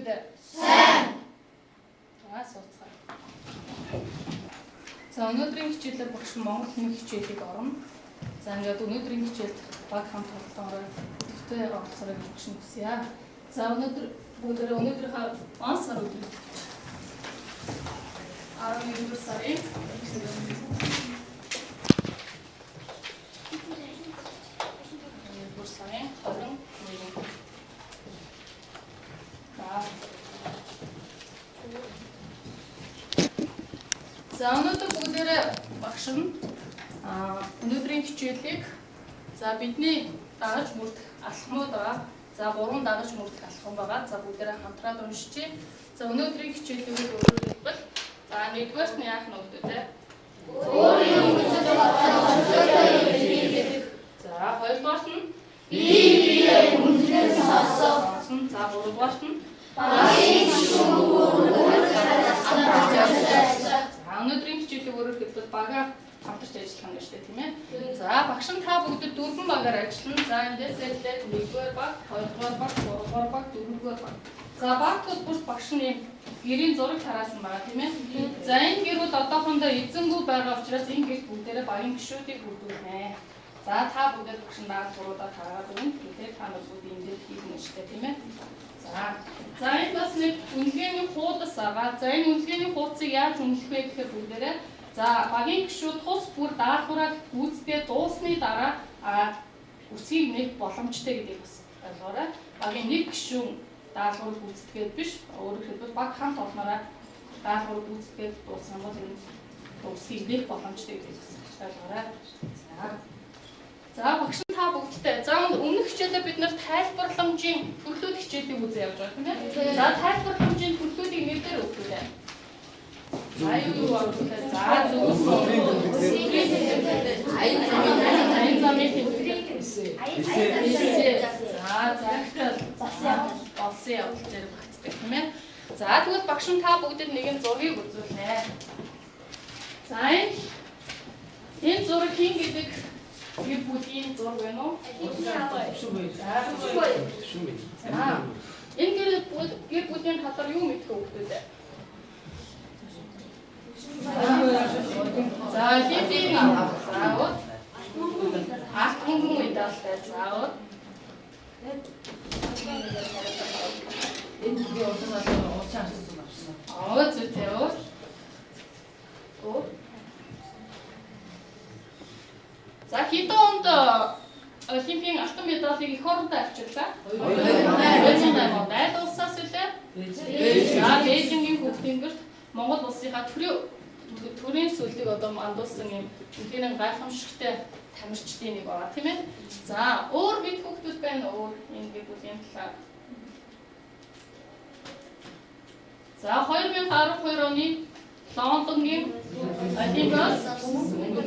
хичээлээ? Сайн. За сууцгаа. За өнөөдрийн хичээлээр багш Монгол хэлний хичээлийг орно. За ингээд өнөөдрийн хичээлд баг хамт тоглоомоор төвтэй оролцоорой гэж багш хүсье. За өнөөдрийнхөө он сар өдөр 11 сарын 21. За өнөөдөр бүгдээрээ багш нь өнөөдрийн хичээлийг за бидний дагаж мөрдөх алхмууд байгаа. За 3 дагаж мөрдөх алхам байгаа. За бүгдээрээ хамтраад уншчихъя. За өнөөдрийн хичээлийн өөрөөр хэлбэл за нэгдүгээрт нь яах нь өгдөө. За хоёрдугаарт нь биеийн үнэлгээ сонсох. За гуравдугаарт нь багийн өнөөдрийн хичээлийг өөрөөр хэлбэл багаар хамтарч ажиллах юм шүү дээ, тийм ээ. За багш нь та бүгд 4 багаар ажиллана. За эндээс эхлээд 1-р баг, 2-р баг, 3-р баг, 4-р баг. За багтууд бүрт багш нь гэрийн зураг тараасан байгаа, тийм ээ. За энэ гэрүүд одоохондоо эзэнгүй байгаа учраас энэ гэрт бүгдээрээ багийн гишүүдийг бүрдүүлнэ. За та бүгд багш нь наад зуруудаа тараад өгнө. Тэгэхээр та бүгд эндээ хийх нь шүү дээ, тийм ээ. За энэ бас нэг үнэлгээний хуудас байгаа. За энэ үнэлгээний хуудсыг яаж үнэлэх вэ гэхээр бүгдээрээ за багийн гишүүд тус бүр даалгавраар гүйцэтгэж дуусны дараа үсгийг нэх боломжтой гэдгийг бас ойлгоорой. Багийн нэг гишүүн даалгавар гүйцэтгээд биш, өөрөөр хэлбэл баг хамт олноороо даалгавар гүйцэтгээд дууссан бол энэ үсгийг нэх боломжтой гэдгийг бас ойлгоорой. За багш та бүгдтэй. За өмнөх хичээлээр бид нэр тайлбарламжийн төрлүүд хичээлийг үзээ явж байгаа тийм ээ. За тайлбарламжийн төрлүүдийг нэрээр өгдөө. За юу авчихлаа. За зөв. За тэгвэл багш та бүгдэд нэгэн зургийг үзүүлнэ. За энэ зураг хин гэдэг гэр бүлийн зураг байна уу? Энэ гэр бүлийн татвар юу мэдэх өгдөө? За хэдийн заавал ахын үедалтай заавал энэ би уусаа авсан. Зүйтэй уу? За хэдэн онд Олимпийн алтан медалийг эх орондоо авчирлаа? 2008 онд аль улсаас үлээ? За Бээжингийн Бүх тэнгэрт Монгол улсынхаа төрийн сүлдийг одоо андуулсан юм үнэхээр гайхамшигтай тамирчдын нэг байгаа тийм ээ. За өөр бид хүүхдүүд байна өөр энэ гэр бүлийн талаар. За 2012 оны Лондонгийн Олимпиадаас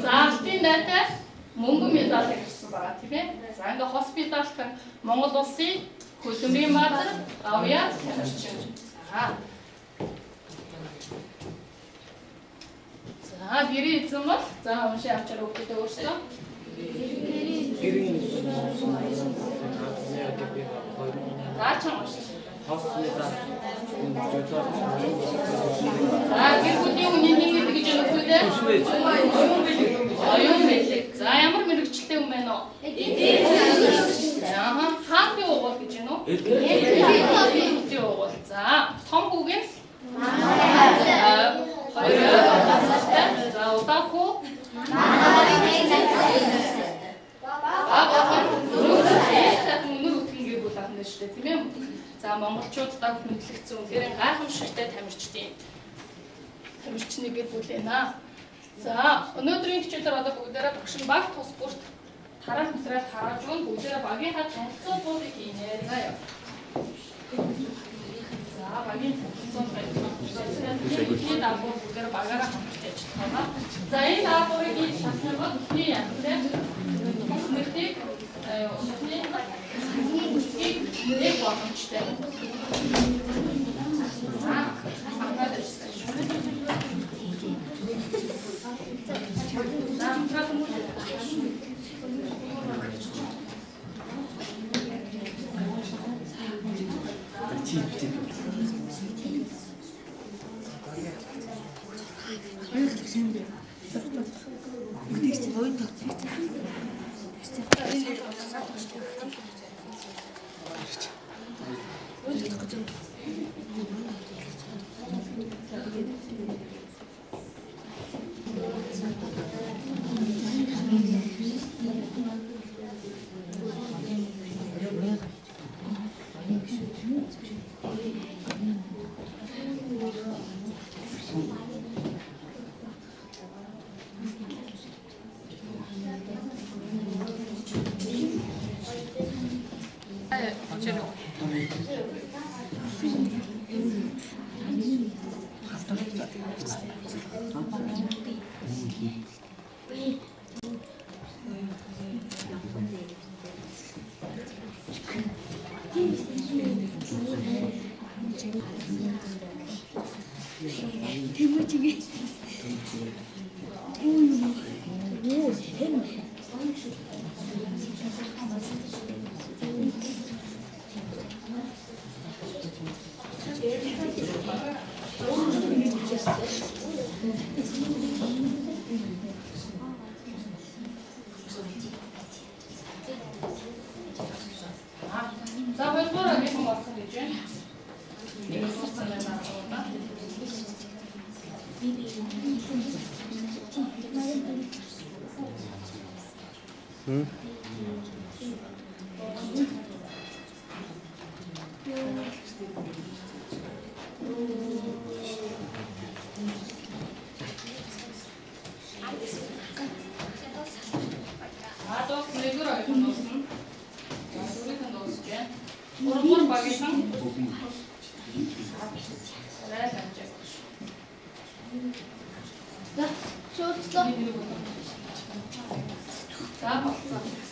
заалтын найтай мөнгөн медаль авсан байгаа тийм ээ. За ингээ хоспиталт Монгол улсын хөдөлмөрийн баазар авьяа тамирчин. За гэрийн эзэн бол за уншаа авчаар өгдөө өөрсдөө. За чам уншаа. За гэр бүлийн үнийн гэдэг гэж өгдөө. Оюун бэлэг. За ямар мэрэгчлээ юм бэ нөө? Хааны угуул гэж байна уу? Эдийн угуул. За том хүүг нь за удаагүй өнөр үтгэн гэр бүл ахна шүү дээ тийм ээ. За монголчуудаа хүндлэгдсэн үнээр гайхамшигтай тамирчны гэр бүл байна. За өнөөдрийн хичээлээр одоо бүгдээрээ багш нь баг тус бүрт тараах материал тарааж өгөн бүгдээрээ багийнхаа танилцуулгыг хийнэ. За яа. За багийн танилцуулгыг хийх даалгавар бүгдээрээ багаараа хамтарч ажиллах байна. За энэ даалгаврыг хийж чадсан бол ихний яамтай нэртийг үсгийг нэг боломжтой. Тип.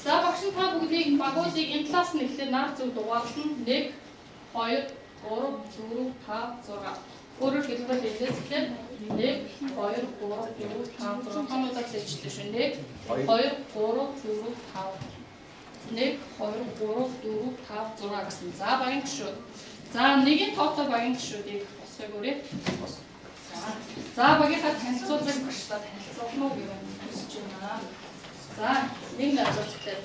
За багш та бүгдийг багуудыг энэ талаас нь ихлээр нар зөв дугаарлан 1 2 3 4 5 6. Өөрөөр хэлбэл эхлээд 1 2 3 4 5 6 томуудаар зэжлээ шүү. 1 2 3 4 5 1 2 3 4 5 6 гэсэн. За багийн гишүүд. За нэгin тоотой багийн гишүүдийг босгох өрөө. За багийнхаа танилцуулгыг багшлаад танилцуулна уу гэж хүсэж байна. За нэг асуулттай.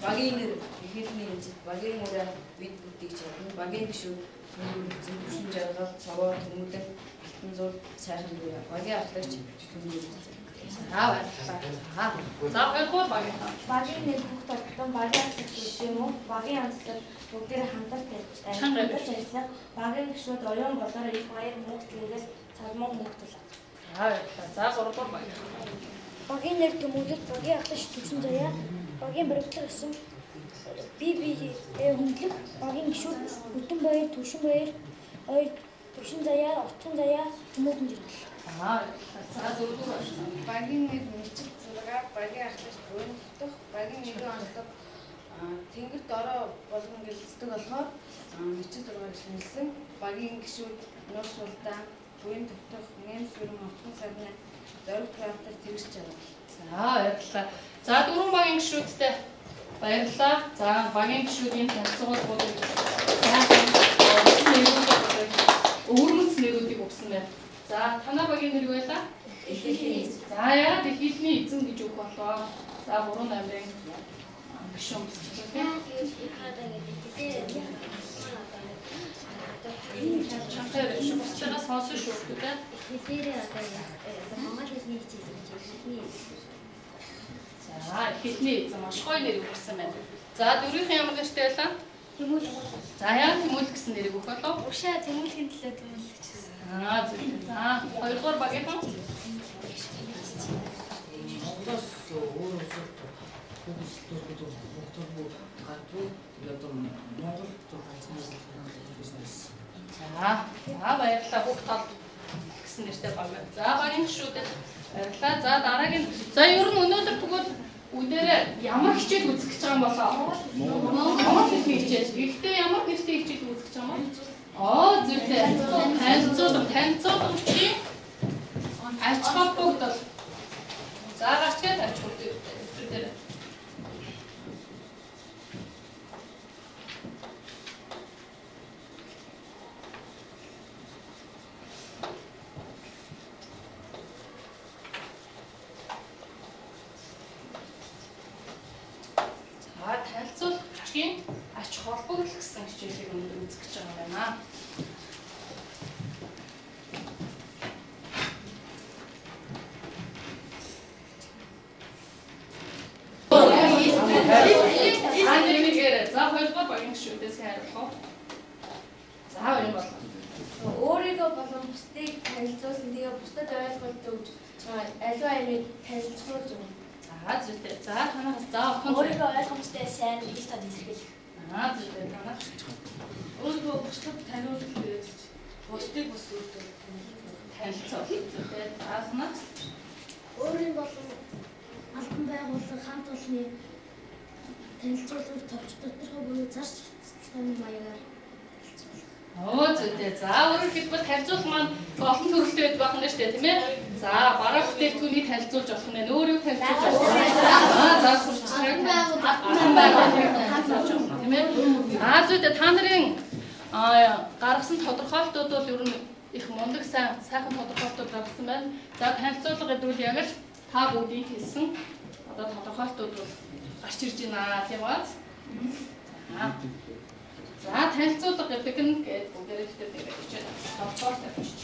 Багийн нэр ихэнхний эзэд багийн ураа бид бүдгийг чадна. Багийн гишүүд зөв хүчин жаргал, цаваа, хүмүүдэн, алтан зур, сайхан дүүрээ. Багийн ахлагч хүмүүст. За баярлалаа. За хоёрдугаар багийн. Багийн нэр бүх тогтсон багийн ахлагч гэж юм уу? Багийн онцлог бүгдээр хамтарч ажиллах. Багийн гишүүд оюун болоор их баяр мөнх зүйлээс цалмог мөнхтөл. За баярлалаа. За гуравдугаар багийн. Багийн нэр тэмүүлэлт багийн ахлагч төвшин заяа багийн баримтлага гэсэн бие хөндлөх багийн гишүүд бүтэн баяр төвшин баяр хоёр төвшин заяа утган заяа хүмүүдэн жиргэл. За дөрөвдүгээр Багийн нэр мэлчил зураг, багийн ахлагч буйнхдах, багийн нэгэн онцлог тэнгэр дорой болгон гэлцдэг болохоор мэлчил зураг шинжилсэн. Багийн гишүүд нуур сулдаан, буйн төвтөх, нэмс бүрэн утган сарны зориг театр тэгш чанар. За баярлалаа. За дөрвөн багийн гишүүдтэй баярлалаа. За багийн гишүүдийн танилцуулгуудыг өвөрмөц нэрүүдийг өгсөн байна. За танай багийн нэр байлаа? Эхлэлийн. За яагаад эхлэлийн эзэн гэж өгөх болоо? За 3 намрын гишүүн бичсэн. Чангаар шүүхтээс сонсон шүү дээ. Эхлэлээрээ одоо монгол хэлний хичээл гэж эхлэлийн. За эхлэлийн эзэн маш гоё нэр өгсөн байна. За дөрвийнхэн ямар нэртэй байлаа? Тэмүүлэг. За яа тэмүүлэг гэсэн нэрийг өгөх болов? Уршаа тэмүүлгийн төлөө тэмүүлэг гэсэн. Зөв. За хоёрдугаар багийнхан. Монголоос өөр улсад хөгжөлтөд тогтворгүй гадгүй одоо Монгол зурхацнаас бизнес. За баярлалаа бүх талд гэсэн нэртэй баг. За багийн гишүүдэд баярлалаа. За дараагийн за ер нь өнөөдөр тэгвэл үдээрээ ямар хичээл үзэх гэж байгаа юм болоо? Монгол хэлний хичээл. Гэхдээ ямар нэртэй хичээл үзэх гэж байгаа юм бэ? Зөвлөө. Танилцуулга чи ач холбогдол. За гачгээд ач холбогдол. Танилцуулгын ач холбогдол гэсэн хичээлийг өнөөдөр үзэх гэж байгаа За хоёрдугаар багийн гишүүдээс хариулах. За энэ бол Өөрийгөө болон бусдыг танилцуулсан тэгээ бусдад ойлголт өгч аливаа ямиг танилцуулж өгнө. за зүйтэй. За танаас за отхон. Өөрийгөө ойлгомжтой сайн гэж тань илэрхийлэх. Зүйтэй танаас. Өөрийгөө бусдад таниулах гэж бусдыг бас өөртөө Танилцуулах. Зүйтэй. За танаас. Өөрийн болон албан байгууллага хамт олонны танилцуулгыг товч тодорхой буюу зарч цэцлэгийн маягаар Зүйтэй. За өөрөөр хэлбэл танилцуулах маань олон төрөлтэй байдаг байх нь шүү дээ, тийм ээ. За бараа бүтээгдэхүүнийг танилцуулж болох нь өөрийг танилцуулж болох нь. За сурчлагыг танилцуулж болох нь, тийм ээ. За зүйтэй та нарын гаргасан тодорхойлтууд бол ер нь их мундаг сайхан тодорхойлтууд гаргасан байна. За танилцуулга гэдэг нь яг л та бүгдийн хэлсэн одоо тодорхойлтууд бол гарч ирж байна тийм бааз. За танилцуулга гэдэг нь гээд бүгдээрээ хэлдэг гэж байна. Тодорхойлт авчиж.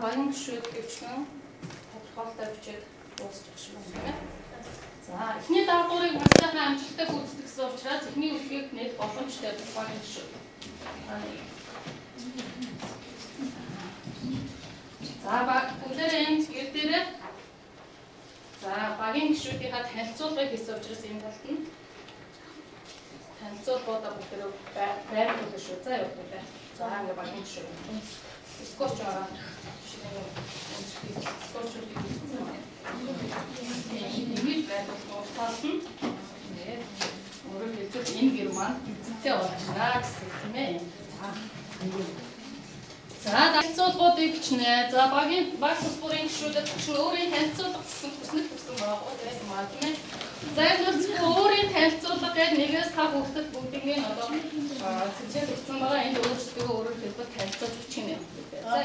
Багийн гишүүд гэвчлэн тодорхойлолтоо бичээд дуусчих шиг байна. За эхний даалгаврыг маш сайхан амжилттай гүйцэтгэх гэсэн учраас эхний үлгийг нэл боломжтой багийн гишүүд. За бүгдээрээ энэ зэрэг дээрээ за багийн гишүүдийнхаа танилцуулгыг хийсэн учраас энэ талд нь танилцуулгуудаа бүгдээрээ байрлуулах шүү. За явуулъя бай. За ингээ багийн гишүүд. Скотч аваа. Ингэж байдаг уутаас нь өөрөөр хэлбэл энэ гэр маань эзэнтэй болчихно гэсэн тийм ээ. За танилцуулгуудыг бичнэ. За багийн баг ус бүрийн гишүүдэд чинь өөрийн танилцуулга гэсэн хүснэл хүсэн байгаа байсан маа тийм ээ. За энэ өөрийн танилцуулга гэдэг нэгээс та хүүхдэд бүгднийг нь одоо зэжээ өгсөн байгаа. Энд өөрсдөө өөрөөр хэлбэл танилцуулж бичих юм. За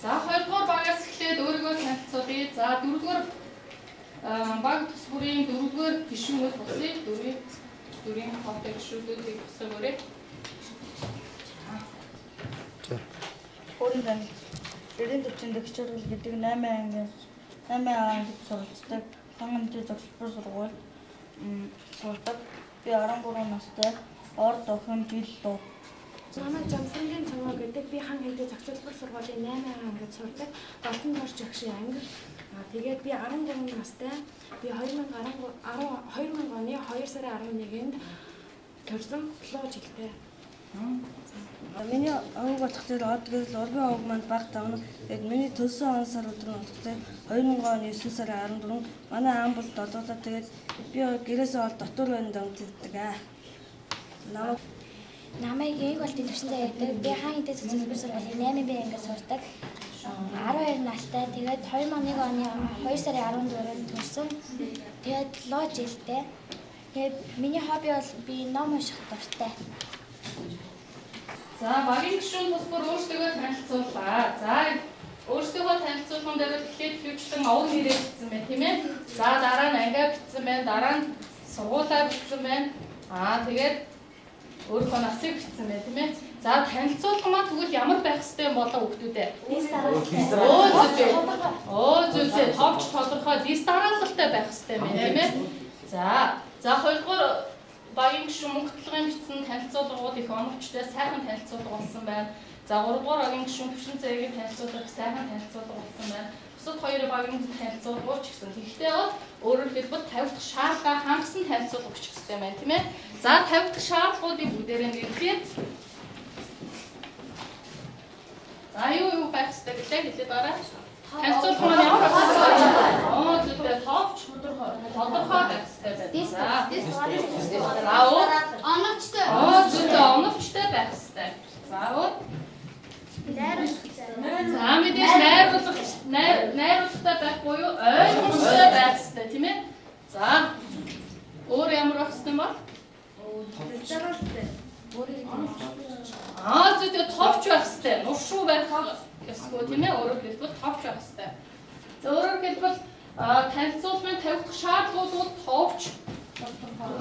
За 2 дугаар багаас эхлээд өөрийгөө танилцуулъя. За 4 дугаар баг тус бүрийн 4 дугаар гишүүнүүд босъё. Дөрвийн хавтаг гишүүдийг босгоорой. Өөрийн тань дэрийн төвчөнд гişүүрэл гэдэг 8 ангид суралцдаг хангамжийн зөвлөлтөөр сургууль сурдаг. Би 13 настай орд охин жил лөө. Намайг Жамсангийн цомоо гэдэг би хан хэдэ зохицуулбар сургуулийн 8 ангид сурдаг. Дотн дорч агшийн анги. Тэгээд би 13 настай. Би 2000 оны 2 сарын 11-нд төрсөн луу жилтэй. Миний өвөг болох зүйл од гэрэл ургийн өвөг манд баг тавна. Тэгээд миний төлсөн он сар өдөр нь болохтой 2000 оны 9 сарын 14 манай аан бол долоолаа. Тэгээд би гэрээсээ ол дотор байна дэмтдэг аа. Намайг яг болтын төвшин заяа гэдэг. Би хаан хэдэ зөвлөмөр сургуулийн 8 би ангид сурдаг. 12 настай. Тэгээд 2001 оны 2 сарын 14-нд төрсөн. Тэгээд лоо жилтэй. Тэгээд миний хобби бол би ном унших дуртай. За багийн гишүүн бас бүр өөрсдөө танилцууллаа. За өөрсдөө танилцуулсан дээр эхлээд хөвчлэн овог нэрээ бичсэн байна тийм ээ. За дараа нь ангиа бичсэн байна. Дараа нь сургуулаа бичсэн байна. Тэгээд өөрийнхөө насыг бичсэн байна тийм ээ. За танилцуулгамаа тэгвэл ямар байх ёстой юм болоо хүмүүдээ? Лист дараалалтай. Зүйтэй товч тодорхой лист дараалалтай байх ёстой юм тийм ээ. За хоёрдугаар багийн гишүүн мөнгө төлгөөн бичсэн танилцуулгууд их оновчтой сайхан танилцуулга болсон байна. За 3 дугаар багийн гишүүн төвшин цэгийн танилцуулга сайхан танилцуулга болсон байна. Бусад хоёрын багийн танилцуулгууд ч гэсэн тэгтээ өөрөөр хэлбэл 50 дахь шаардлага хангасан танилцуулга бичих хэрэгтэй байна тийм ээ. За 50 дахь шаардлагуудыг бүгдээрээ нэрлэе. За юу байх хэрэгтэй гэлээ хэлээд байгаа. Танилцуулга маань ямар байх вэ? Зөвхөн товч тодорхой байх хэрэгтэй байна. Оновчтой. Зөвхөн оновчтой байх хэрэгтэй. За За мэдээж найруулгатай байх буюу ойлгомжтой байх хэрэгтэй тийм ээ. За өөр ямар байх хэрэгтэй юм бол? Зөвхөн товч байх хэрэгтэй. Нуршуу байх ёсгүй тийм ээ. Өөрөөр хэлбэл товч байх хэрэгтэй. За өөрөөр хэлбэл танилцуулгын 50 дахь шаардлагууд товч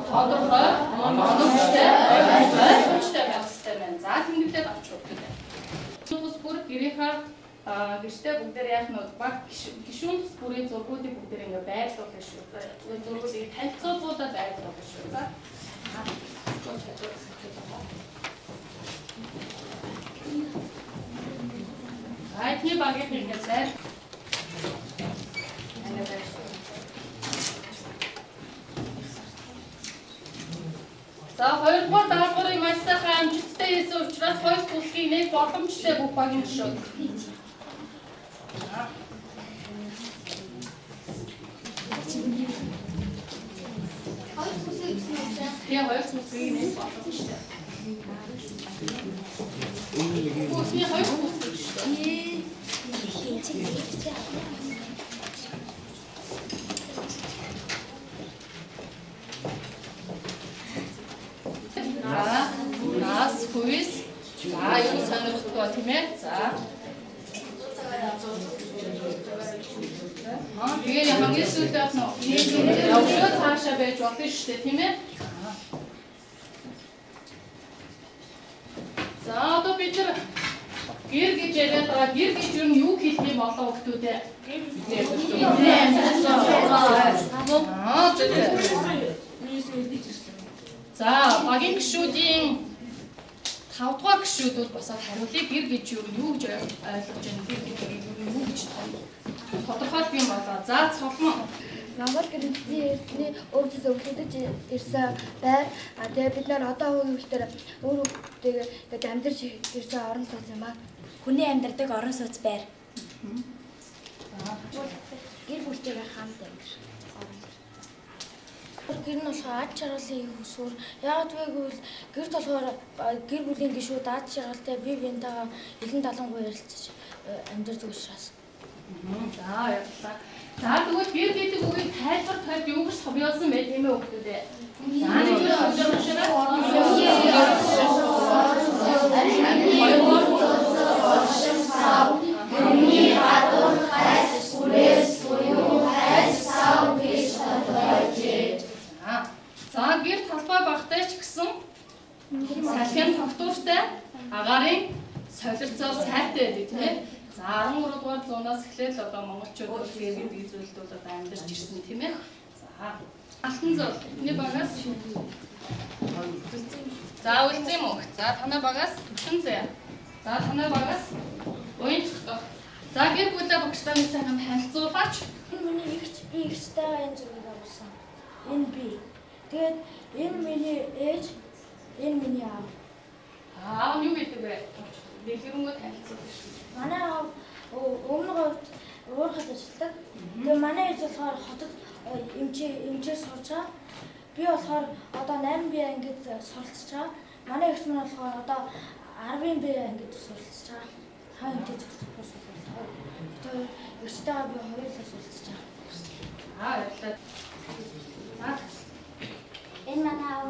тодорхой оновчтой ойлгомжтой байх хэрэгтэй байна. За тэмдэглээд авч өгдөө. Тус бүр гэрийнхаа гэртээ бүгдээр яах нь баг гишүүн тус бүрийн зургуудыг бүгдээр ингээ байрлуулах шүү. Зургуудыг танилцуулгуудаар байрлуулах шүү. За Айтны багийн хэрэглээр За 2 дугаар даалгаврыг маш сайхан амжилттай хийсэн учраас хоёр бүсгийн нэг боломжтой бүх багийн гишүүд. Хоёр бүсгийн нэг боломжтой. Бүсгийн хоёр бүсгийн гишүүд. Нас хүйс. За юу сонирхолтой тийм ээ. За. Тэгээ хамгийн сүүлд байх нь явшаа цаашаа байж болно шүү дээ тийм ээ. За одоо бид нар гэр гэж яриад байгаа. Гэр гэж юу хэлэх юм болоо хүмүүдээ. За багийн гишүүдийн 5 дугаар гишүүдүүд босоод хариулъя. Гэр гэж юу гэж ойлгож байна? Гэр гэж юу гэж тодорхойлох юм болоо. За цогмоо. Монгол гэрэлтний эрдний өвчс өвлөдөж ирсэн байр. Тэгээ бид нар одоо үеийнхээр өөр хүүхдтэйгээ амьдарч ирсэн орон сууц юм аа. Хүний амьдардаг орон сууц байр. Гэр бүлтэйгээ хамт амьдарч. Гэр нь болохоор ад жаргалын хүсвэр. Яагаад вэ гэвэл гэрт болохоор гэр бүлийн гишүүд ад жаргалтай бие биентэйгээ илэн талангуй ярилцаж амьдардаг учраас. За баярлалаа. За тэгвэл гэр гэдэг үгийг тайлбар тайлбар юу гэж томьёолсон байх юм бэ хүмүүдээ? За нэг л гарын солилцоо сайтай байдаг тийм ээ. За 13 дугаар зуунаас эхлээл одоо монголчууд тэгээд гэдэг зүйлүүд одоо амьдарч ирсэн тийм ээ. За алтан зол энэ багаас за үлзий мөнх. За танай багаас төвшин зэ. За танай багаас уян цогцох. За гэр бүлээ багштайны сайхан танилцуулаач. Энэ миний ихч би ихчтэйгээ энэ зүйлийг авсан. Энэ би. Тэгээд энэ миний ээж, энэ миний аав. Аав нь юу гэдэг вэ? Дэлгэрэнгүй танилцуулах шүү. Манай аав өмнө уурхад ажилладаг. Тэгээд манай ээж болохоор хотод эмчээр сурч байгаа. Би болохоор одоо 8 бие ангид суралцж байгаа. Манай эгч маань болохоор одоо 10 бие ангид суралцж байгаа. Хаа энэ зөвхөн суралцж. Тэгээд эгчтэйгээ би хоёулаа суралцж байгаа. Баярлалаа. Энэ манай аав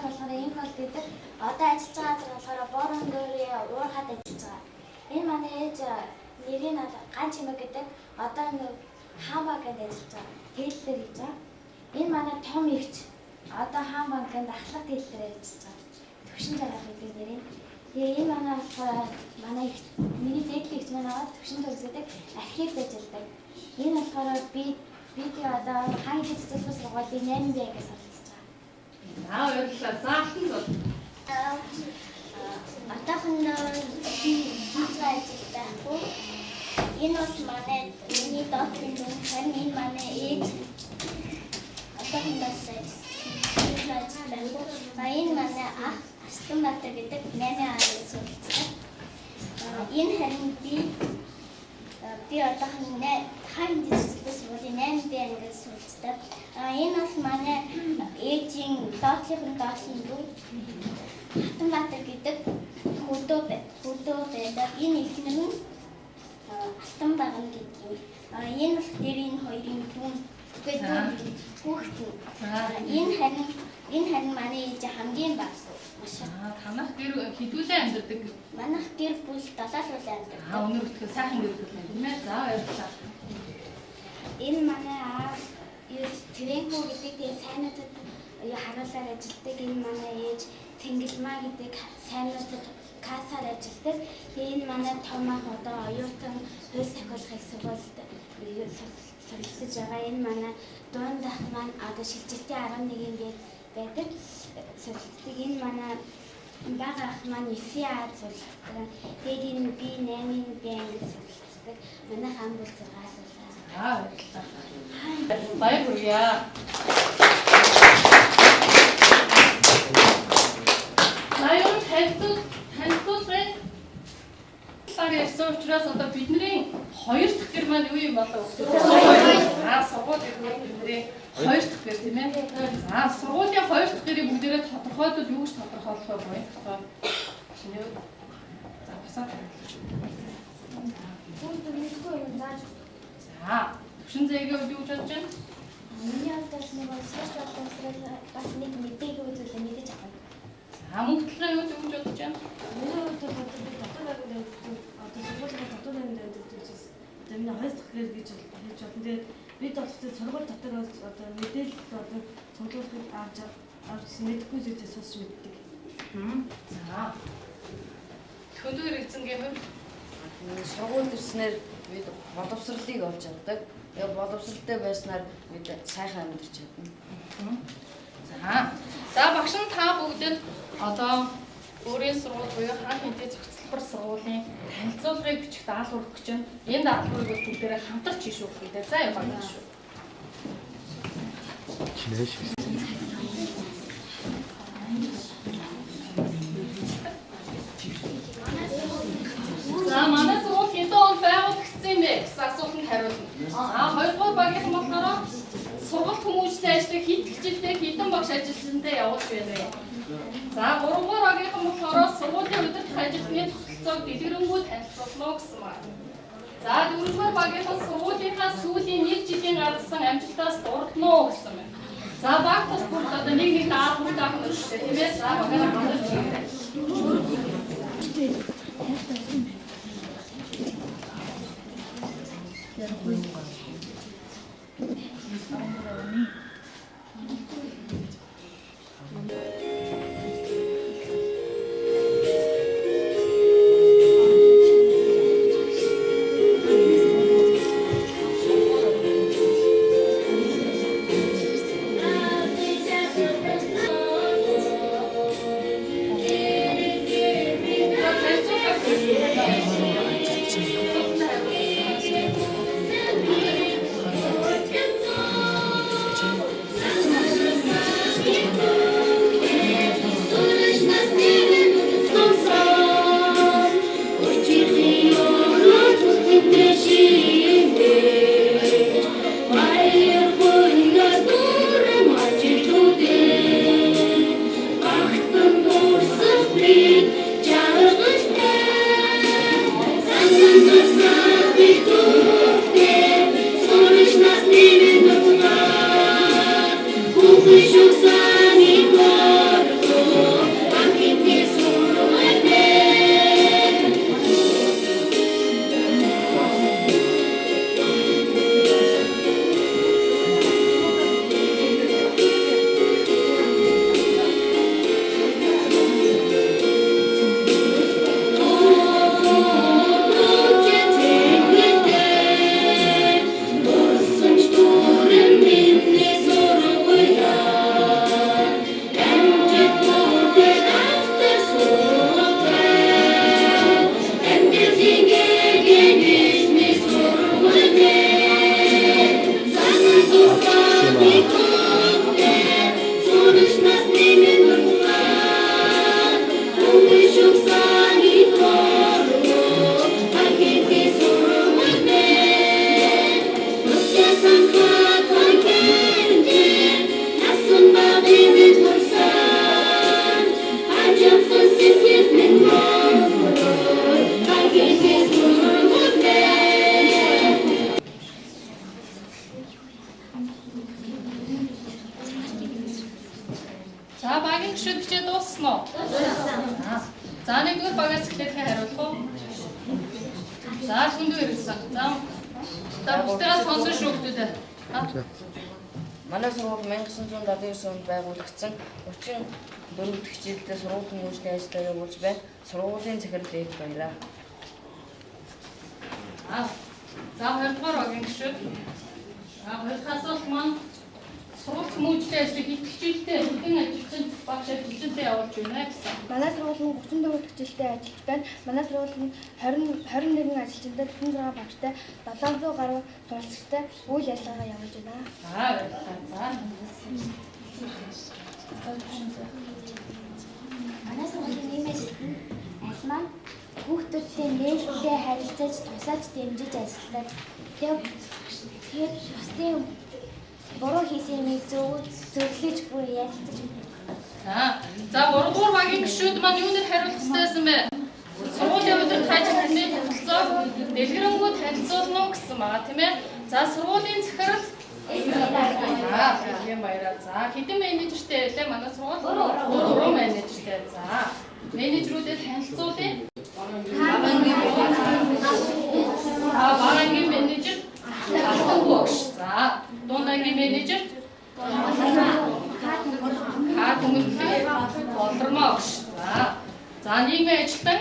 болохоор энэ бол гэдэг одоо ажиллаж байгаа зэрэг болохоор Боронгийн уурхад ажиллаж байгаа. Энэ манай ээж нэрийн ганц чимэг гэдэг одоо нэг хаамаа гэдэг ажиллаж байгаа. Тэллэр хийж байгаа. Энэ манай том эгч одоо хаамаагийн ахлах тэллэр ажиллаж байгаа. Төвшин жаргах гэдэг нэрийн. Тэгээ энэ манай болохоор манай эгч миний дээдлийн эгч манай төвшин төгсөдөг архивд ажилладаг. Энэ болохоор би одоо хаан хэцүүлэх сургуулийн 8 бээгээс суралцж байгаа. Баярлалаа. За алтан зол. Атахан хийцгээдэг. Энэ бол манай миний доотлын дүн харин энэ манай ээж атахан дасаж. Энэ манай ах Астамбатар гэдэг 8 ангид суралцдаг. Энэ харин би одоохон хаан хэцүүлэх сургуулийн 8 ангид суралцдаг. Энэ бол манай ээжийн доотлын дүн Астамбатар гэдэг хөдөө байдаг. Энэ ихнэр нь Алтан баган гэдэг. Энэ бол дээр энэ хоёрын дүн гэдэг хүүхэд. Энэ харин манай ээж хамгийн баг. Танах гэр хэдүүлээ амьдардаг? Манайх гэр бүл 7 хүлээ амьдардаг. Өнөр өтгөл сайхан гэр бүл байна тийм ээ. За баярлалаа. Энэ манай аав Тэрэнхүү гэдэг тийм сайнуудад харуулаар ажилладаг. Энэ манай ээж Цэнгэлмаа гэдэг сайнуудад кассаар ажилладаг. Тэгээ энэ манай том ах одоо оюутан хууль сахиулахыг сургуульд суралцж байгаа. Энэ манай дунд ах маань одоо шилжилтийн 11-нд байдаг. Суралцдаг. Энэ манай бага ах маань 9А суралцдаг. Тэгээд энэ би 8-ын би ангид суралцдаг. Манай хаан бол 6 байлаа. Баярлалаа. Баяр хүргье. Аюун танилцуулбай. Сарын ярьсан учраас одоо бидний хоёр дахь гэр маань юу юм болов? Сургууль бидний хоёр дахь гэр тийм ээ. За сургуулийн хоёр дахь гэрийг бүгдээрээ тодорхойлоод юу гэж тодорхойлох вэ? Шинэ. За басаа. За төвшин зэйгээ юу гэж бодож байна? Миний алдаас нэг сонсож байгаа бас нэг мэдээг үзүүлээ мэдэж авах. За мөнгөлөө юу гэж бодож байна? Миний хувьд одоо сургуулийн дотор ангид байдаг учраас одоо миний хоёр дахь гэр гэж хийж байна. Тэгээд бид одоо сургууль дотор одоо мэдээлэл одоо цуглуулахыг авч мэдгүй зүйлээ сонсч мэддэг. За. Хөдөө хэрэгцэнгийн хувьд Сургуульд ирснээр бид боловсролыг олж авдаг. Яг боловсролтой байснаар бид сайхан амьдарч чадна. За багш нь та бүгдэд одоо өөрийн сургууль буюу хаан хэнтэй зохицлбор сургуулийн танилцуулгыг бичих даалгавар өгч байна. Энэ даалгаврыг бүгдээрээ хамтарч хийш өгөх гэдэг. За яваа шүү. За манай сургууль хэдэн он байгуулагдсан юм бэ гэсэн асуултанд хариулна. Хоёрдугаар багийн болохоор сургалт хүмүүжлийн ажлыг хэд хичээлтэй хэдэн багш ажилтнтай явуулж байна вэ? За 3-р багийн болохоор сургуулийн удирдах ажилтны тогтолцоог дэлгэрэнгүй танилцуулна гэсэн байна. За 4-р багийн сургуулийнхаа сүүлийн 1 жилийн гаргасан амжилтаас дурдна уу гэсэн байна. За баг тус бүрт одоо нэг даалгавар авах хэрэгтэй тийм ээ. За багаараа хамтарч хийгэй. За хүнд ирсэн. За бусдаас сонсон шүү хүмүүдээ. Манай сургууль 1979 онд байгуулагдсан 34 дэх жилдээ сургуулийн хөгжлийн ажлаа явуулж байна. Сургуулийн захирал дэд баяраа. За 2 дугаар багийн гишүүд. Хоёр асуулт маань сургууль хүмүүжлийн ажлыг идэвхжүүлэлтээ хэдэн ажилчин багш ажилчинтай явуулж байна гэсэн. Манай сургуулийн 34 дэх жилдээ ажиллаж байна. Манай сургуулийн 21 ажилчинтай 46 багштай 700 гаруй суралцагчтай үйл ажиллагаа явуулж байна. Манай сургуулийн нэмэлт ажил маань хүүхдүүдтэй нээлттэй харилцаж тусаад дэмжиж ажилладаг. Тэгээд бусдын буруу хийсэн юмыг зөвлөж бүр ялцаж байна. За 3 дугаар багийн гишүүд маань юунээр хариулах хэрэгтэйсэн бэ? Сургуулийн өдөр таажилтны тогтолцоо дэлгэрэнгүй танилцуулна уу гэсэн байгаа тийм ээ. За сургуулийн захирал юм баяраа. За хэдэн менежертэй байлаа манай сургууль? 3 менежертэй. За менежерүүдэд танилцуулъя. Багийн менежер Алтан багш. За дундаагийн менежер Хатмүнлээ Болормоо багш. За нийгмийн ажилтан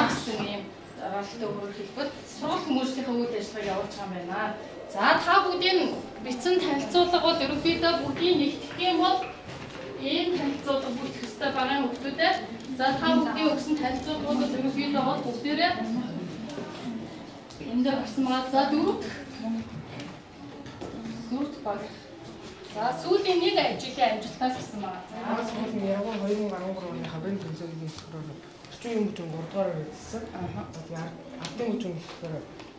гэсэн юм дараалтаа өөрөөр хэлбэл сургууль хүмүүжлийн үйл ажиллагааг явуулж байгаа юм байна. За та бүгдийн бичсэн танилцуулга бол ерөнхийдөө бүгдийг нэгтгэх юм бол ийм танилцуулга бүрдэх ёстой байгаа хүмүүстээ. За та бүгдийн өгсөн танилцуулга бол ерөнхийдөө бол бүгдээрээ энэ дээр гарсан байгаа. За дөрөвт баг. За сүүлийн нэг ажлын амжилтаас гэсэн байгаа. Манай сургуулийн Яргуу 2013 оны хаврын тэмцээний болохоор орчин үеийн хүчин 3 дугаар байсан. Ардын хүчин болохоор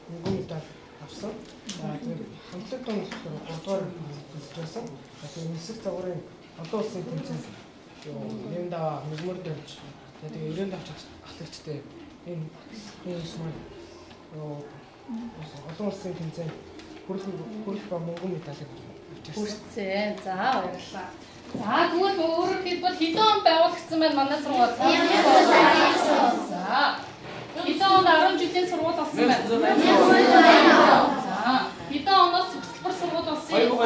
мөнгөн медаль авсан. Тэгээд хамтлаг дунд болохоор 3 дугаар болсон. Тэгээд нисэх загварын олон улсын тэмцээнд Лемда мөрмөр дөрж тэгээд 95 ахлагчтай энэ смарт олон улсын тэмцээнд хүрэх ба мөнгөн медаль хүрсэн. За баярлалаа. За тэгвэл өөрөөр хэлбэл хэдэн он байгуулагдсан байна манай сургууль? За хэдэн он 10 жилийн сургууль болсон байна? За хэдэн оноос цэцлбэр сургууль болсон юм? 2.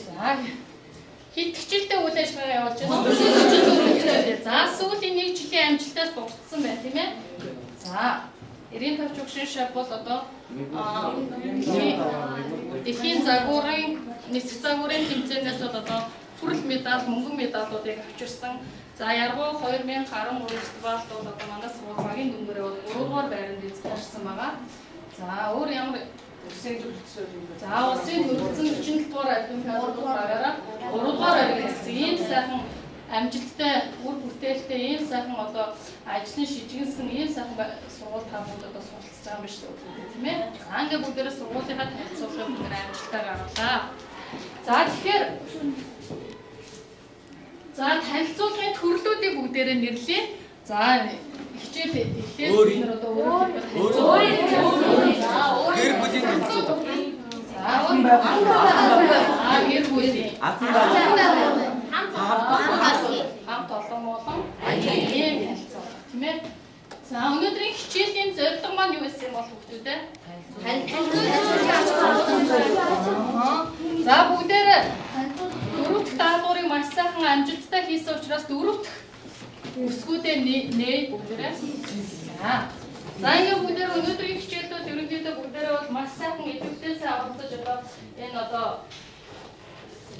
За хэд хичээлтэй үйл ажиллагаа явуулж байна? За сүүлийн 1 жилийн амжилтаас дууссан байна тийм ээ? За 95 жигшин шав бол одоо дэлхийн загварын нисэх загварын тэмцээнээс бол одоо хүрэл медаль, мөнгөн медалуудыг авчирсан. За Яргуу 2013 фестивалд бол одоо манай сургууль багийн дүнгээрээ бол 3 дугаар байранд эзлэрсэн байгаа. За өөр ямар улсын төрөлцсөн юм бэ? За улсын төрөлцсөн 47 дугаар олимпиадад байгаараа 3 дугаар байранд ийм сайхан амжилттай үр бүтээлтэй ийм сайхан одоо ажлын шижигнсэн ийм сайхан сургууль та бүгд одоо суралцж байгаа юм биш үү тийм ээ. За ингээ бүгдээрээ сургуулийнхаа танилцуулгыг бид амжилттай гаргалаа. За тэгэхээр танилцуулгын төрлүүдийг бүгдээрээ нэрлэе. За хичээл эхлээд бид нар одоо өөр гэр бүлийн танилцуулга. За гэр бүлийн хамт олон молон ийм танилцуулга тийм ээ. За өнөөдрийн хичээлийн зорилго маань юу байсан бол хүүхдүүдээ? За бүгдээрээ 4 дахь даалгаврыг маш сайхан амжилттай хийсэн учраас 4 дахь үсгүүдээ нээ бүгдээрээ. За ингээ бүгдээрээ өнөөдрийн хичээлдүүд ерөнхийдөө бүгдээрээ бол маш сайхан идэвхтэйсээ оролцож одоо энэ одоо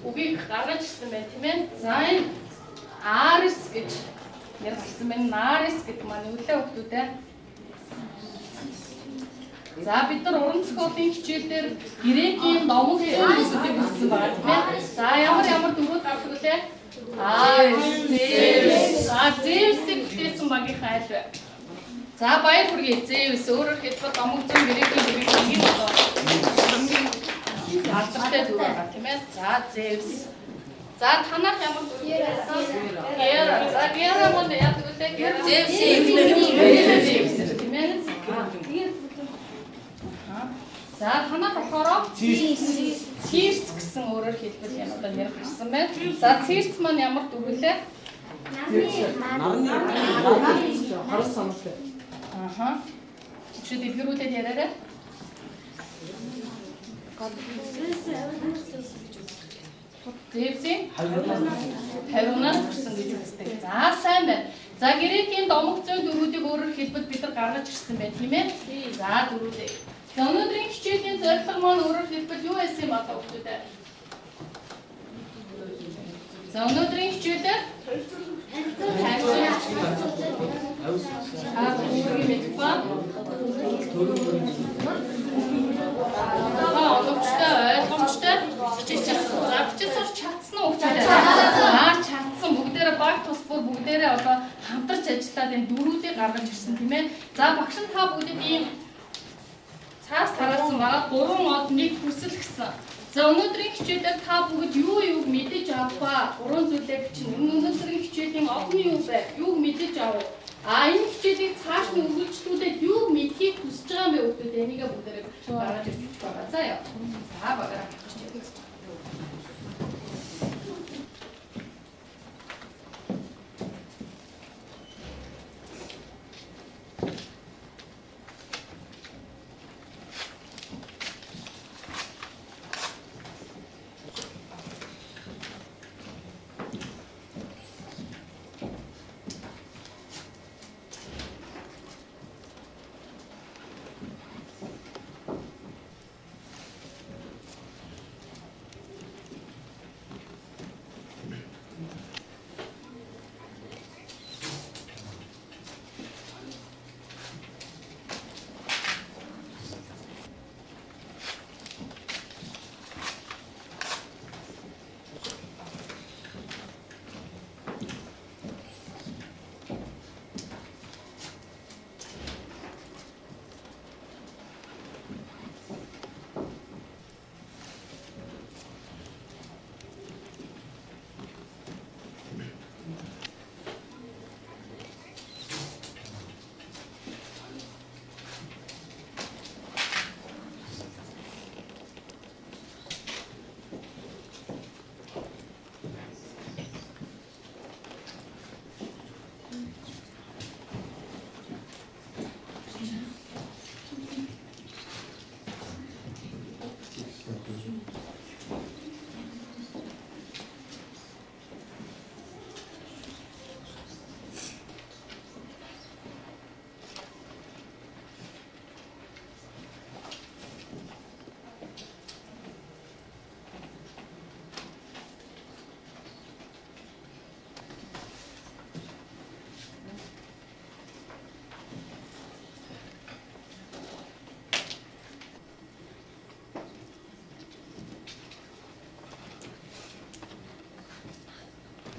үгийг гаргаж ирсэн байна тийм ээ. За энэ Арис гэж ярьсан байна. Нарис гэдэг маань үлээ хүмүүстэй. За бид нар уран зохиолын хичээлдэр грекийн номог зүйлсүүдийг үзсэн байгаа тийм ээ. За ямар дөрүүд гардаг үлээ? Зевсийг бүтээсэн багийнхаа айл бай. За баяр хүргэе. Зевс өөрөөр хэлбэл номог зүйн грекийн хамгийн алдартай дүр байгаа тийм ээ. За Зевс. За танах ямар дүр? Гера. За Гера мөн яг үлээ Гера. Зевс тийм ээ. За танах болохоор Цирц гэсэн өөрөөр хэлбэл энэ одоо нэр гарсан байна. За Цирц маань ямар дүр вүлээ? Нарны харс саналтай. Чи дэлгэрүүлээд яриарай. Зевсийн хариунаас хүрсэн гэж үздэг. За сайн байна. За Грекийн домог зүйн дөрүүдийг өөрөөр хэлбэл бид нар гаргаж ирсэн байна, тийм ээ? За дөрүүдээ. За өнөөдрийн хичээлийн зорилго маань өөрөөр хэлбэл юу байсан юм одоо хүүхдүүд? За өнөөдрийн хичээлээр оновчтой ойлгомжтой хичээсэн. За бичиж сурч чадсан уу хүүхдүүд? Чадсан. Бүгдээрээ баг тус бүр бүгдээрээ одоо хамтарч ажиллаад энэ дөрүүдийг гаргаж ирсэн тийм ээ. За багш нь та бүгдэд ийм цаас тараасан байгаа 3 од 1 хүсэл гэсэн. За өнөөдрийн хичээлээр та бүгд юуг мэдэж авах вэ? 3 зүйлээ бичнэ. Өнөөдрийн хичээлийн огны юу вэ? Юуг мэдэж авах? Энэ хичээлийг цааш нь үргэлжлүүлээд юуг мэдхийг хүсэж байгаа юм бэ хүүхдүүд? Энийгээ бүгдээрээ гаргаж ирж байгаа. За яа. За багаараа хичээлээ.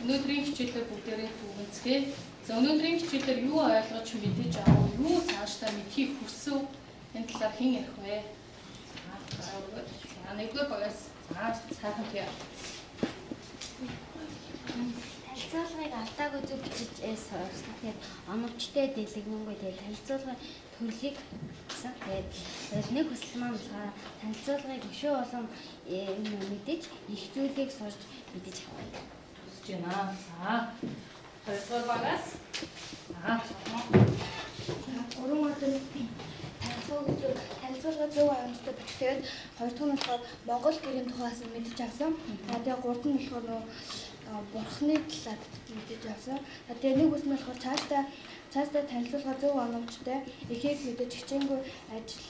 Өнөөдрийн хичээлээр бүгдээрээ түгэнцгээе. За өнөөдрийн хичээлээр юу ойлгож мэдэж авах, юу цаашдаа мэдхийг хүсв энэ талаар хэн ярих вэ? За нэгдүгээр багаас сайхан тийм. Танилцуулгыг алдаагүй зөв бичиж сурсан. Тэгээд оновчтой дэлгэнгүй тэгээд танилцуулгын төрлийг гэсэн. Тэгээд нэг хүсэл маань болохоор танилцуулгыг өшөө болон мэдээж их зүйлийг сурч мэдэж авах. За хоёрдугаар багаас Уран одоо танилцуулга зөв амьстай бичгээд хоёрдугаар нь болохоор Монгол гэрийн тухайс мэдэж авсан. Тэгээд гурав нь болохоор бурхны талаар мэдэж авсан. Тэгээд нэг үс нь болохоор цаашдаа танилцуулга зөв оновчтой ихийг мэдэж хичээнгүй ажил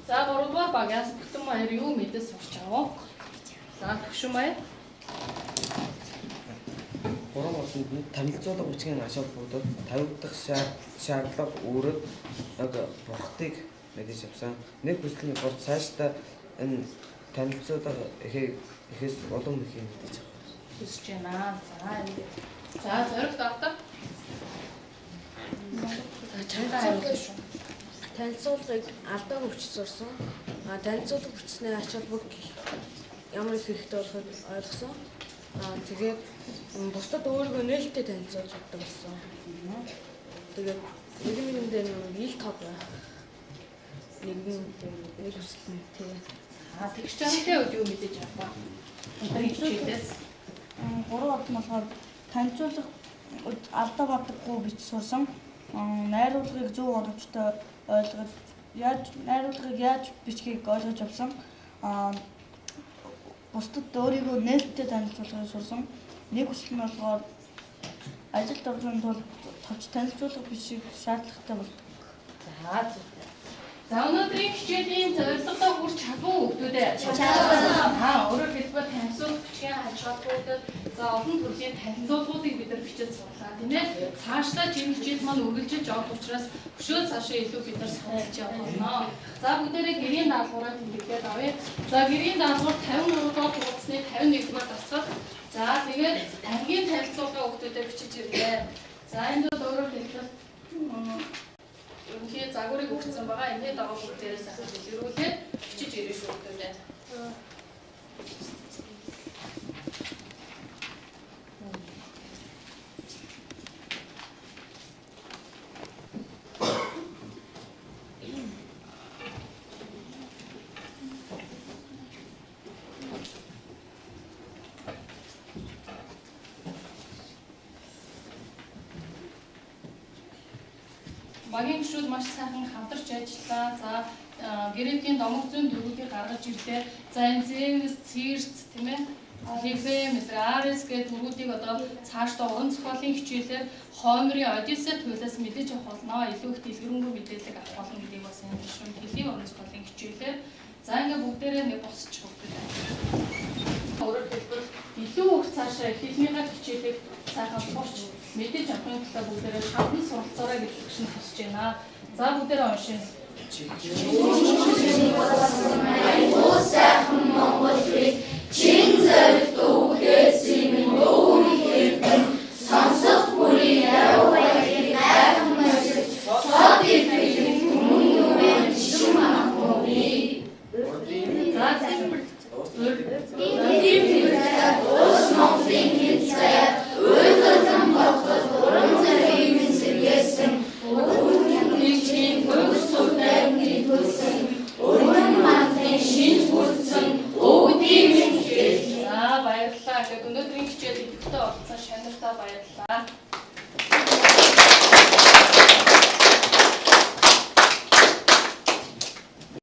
За 3 дугаар багаас бүтэн баяр юу мэдээ сурч авав? За төвшин баяр. 3 орчинд нь танилцуулга бичгийн ач холбогдол тавигдах шаардлага өөрөд бурхтыг мэдэж авсан. Нэг хүсэл нь бол цаашдаа энэ танилцуулга ихээс олон мэхийн мэдэж авах. Хүсэж байна. За зориг давтах. Танилцуулгыг алдаагүй хүч сурсан. Танилцуулга хүчснээ ач холбогдол ямар их хэрэгтэй болохыг ойлгосон. Тэгээд бусдад өөрийгөө нээлттэй танилцуулж чаддаг болсон. Тэгээд нэгэндээ ил тав байх. Нэг хүсэл нь тийм. Тэгж чанартай үед юу мэдээж авах вэ? Хичээлээс 3 од болохоор танилцуулга алдаа мадаггүй бич сурсан. Найруулгыг зөв оновчтой ойлгож найруулгыг яаж бичгийг ойлгож авсан. Бусдад өөрийгөө нээлттэй танилцуулахыг сурсан. Нэг хүсэл нь болохоор ажилд орохын тулд товч танилцуулах бичиг шаардлагатай болдог. За өнөөдрийн хичээлийн зорилготой хүрч чадсан хүүхдүүдээ өөрөөр хэлбэл танилцуулах бичгийн хажуудуудад за олон төрлийн танилцуулгуудыг бид нар бичиж сурлаа тийм ээ. Цаашдаа чинь хичээл маань үргэлжилж явах учраас өшөө цаашаа илүү бид нар суралцж явах. За бүгдээрээ гэрийн даалгавраа тэмдэглээд авъя. За гэрийн даалгавар 53 дугаар хуудасны 51 дугаар дасгал. За тэгээд ангийн танилцуулгын хүүхдүүдэд бичиж ирлээ. За энд өөрөөр хэлбэл үнхээр загварыг өгсөн байгаа. Энийг дагаа бүгдээрээ сайхан дэлгэрүүлээд бичиж ирэх шүү дээ. Багийн гишүүд маш сайхан хамтарч ажиллаа. За гэрээний домог зүйн дөрүүдийг гаргаж ирлээ. За энэ Zeus, Circe тийм ээ. Libre, Ares гэдэг дөрүүдийг одоо цаашдаа уран зохиолын хичээлээр Хомерын Одиссей туйлаас мэдээж авах болно. Илүү их дэлгэрэнгүй мэдээлэл авах болно гэдгийг бас энэ шин хэлний уран зохиолын хичээлээр. За ингээ бүгдээрээ нэг босчих бүгдээ. Өөрөөр хэлбэл илүү их цаашаа хэлнийхээ хичээлийг сайхан сурч мэдээж авахын тулд бүгдээрээ шавдан суралцаарай гэж өгсөн хүсэж байна. За бүгдээрээ уншъя. Сайхан Монгол хэл чин зориг дүүгээ симэн дүүгээ сонсох бүрийн явуулыг гайхам мэсэж сод итгэх хүмүүн шум амхоми. За Ус Монголын хэл заяа үйлдэлэн болгох уран зэргийн сэргээсэн өөрийн чин хөлсөлтөний төлсөн уран мантын шинж бүрдсэн өвдийн хэл. За баярлалаа. Өнөөдрийн хичээл идэвхтэй оролцсон Шанартаа баярлалаа.